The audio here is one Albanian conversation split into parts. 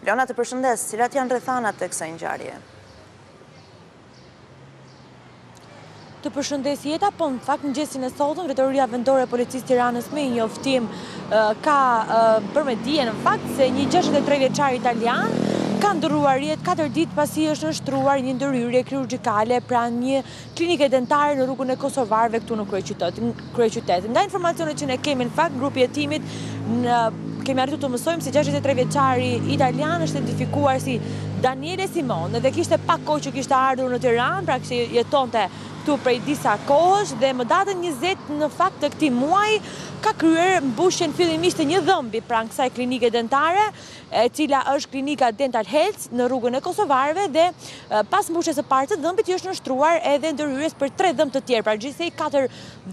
Leona, të përshëndes, cilat janë rrethanat të kësaj ngjarje? Të përshëndes Jeta, po në fakt mëngjesin e sotëm Drejtoria Vendore e Policisë Tiranës me një njoftim ka bërë me dije në fakt se një 63 vjeçar italian ka ndërruar jetë 4 ditë pasi është nështruar një ndërhyrje kirurgjikale pranë një klinike dentare në rrugën e Kosovarëve këtu në kryeqytet. Nga informacionet që ne kemi në fakt, grupi i hetimit kemi arritur të mësojmë se 63 vjeçari italian është identifikuar si Daniele Simone dhe kishte pak kohë që kishte ardhur në Tiranë, pra që jetonte këtu prej disa kohësh dhe më datën 20 në fakt të këtij muaji ka kryer mbushjen fillimisht të një dhëmbi pranë kësaj klinike dentare, e cila është klinika Dental Health në rrugën e Kosovarëve dhe pas mbushjes së parë të dhëmbit i është nështruar edhe ndërhyrjes për 3 dhëmb të tjerë, pra gjithsej 4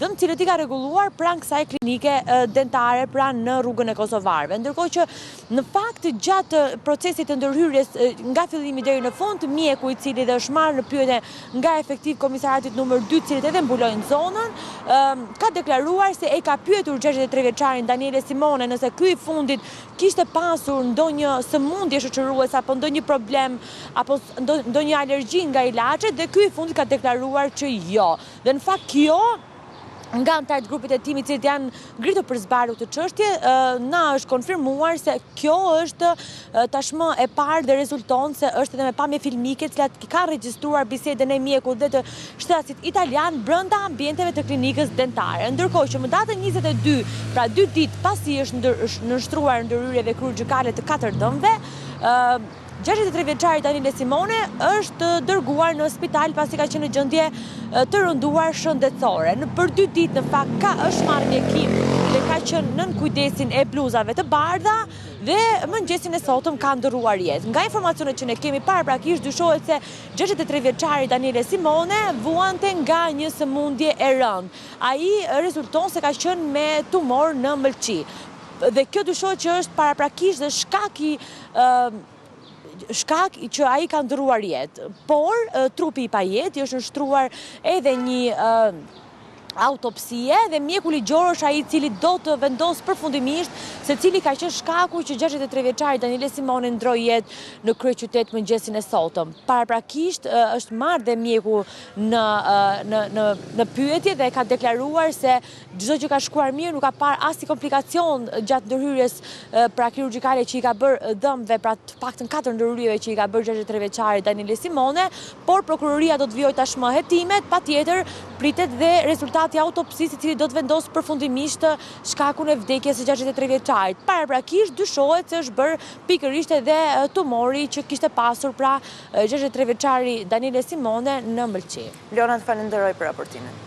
dhëmb cilët i ka rregulluar pranë kësaj klinike dentare pranë në rrugën e Kosovarëve. Ndërkohë që në fakt gjatë procesit të ndërhyrjes nga fillimi deri në fund, mjeku i cili dhe është marrë në pyetje nga efektiv komisariatit numër 2 cilët edhe mbulojnë zonën, ka deklaruar se e ka pyetur 63 vjeçarin Daniele Simone nëse ky i fundit kishte pasur ndonjë sëmundje shoqëruese apo ndonjë problem apo ndonjë alergji nga ilaçet dhe ky i fundit ka deklaruar që jo. Dhe në fakt kjo nga anëtarët grupit e hetimit që janë ngritur për zbarru të çështje, na është konfirmuar se kjo është tashmë e parë dhe rezulton se është edhe me pamje filmike të cilat ka regjistruar bisedën e mjekut dhe të shtetasit italian brenda ambienteve të klinikës dentare. Ndërkohë që më datën 22, pra 2 ditë pasi është nështruar ndërhyrjeve kirurgjikale të 4 dhëmbëve, 63 vjeçari Daniele Simone është dërguar në spital pasi ka qenë në gjendje të rënduar shëndetësore. Për 2 ditë në fakt është marrë mjekim dhe ka qenë nën kujdesin e bluzave të bardha dhe mëngjesin e sotëm ka ndërruar jetë. Nga informacionet që ne kemi paraprakisht dyshohet se 63 vjeçari Daniele Simone vuante nga një sëmundje e rëndë. Ai rezulton se ka qenë me tumor në mëlçi. Dhe kjo dyshohet që është paraprakisht dhe shkak që ai ka ndërruar jetë. Por trupi i pa jetë i është nështruar edhe një autopsie dhe mjeku ligjor është ai i cili do të vendosë përfundimisht se cili ka qenë shkaku që 63 vjeçari Daniele Simone ndroi jetë në kryeqytet mëngjesin e sotëm. Paraprakisht është marrë dhe mjeku në pyetje dhe ka deklaruar se çdo që ka shkuar mirë, nuk ka parë asnjë komplikacion gjatë ndërhyrjes pra kirurgjikale që i ka bërë dhëmbëve, pra të paktën 4 ndërhyrjeve që i ka bërë 63 vjeçari Daniele Simone, por prokuroria do të vijojë tashmë hetimet, patjetër pritet dhe rezultati autopsisë i cili do të vendosë përfundimisht shkakun e vdekjes së 63 vjeçarit. Paraprakisht dyshohet se është bërë pikërisht edhe tumori që kishte pasur pra 63 vjeçari Daniele Simone në mëlçi. Leona, të falenderoj për raportimin.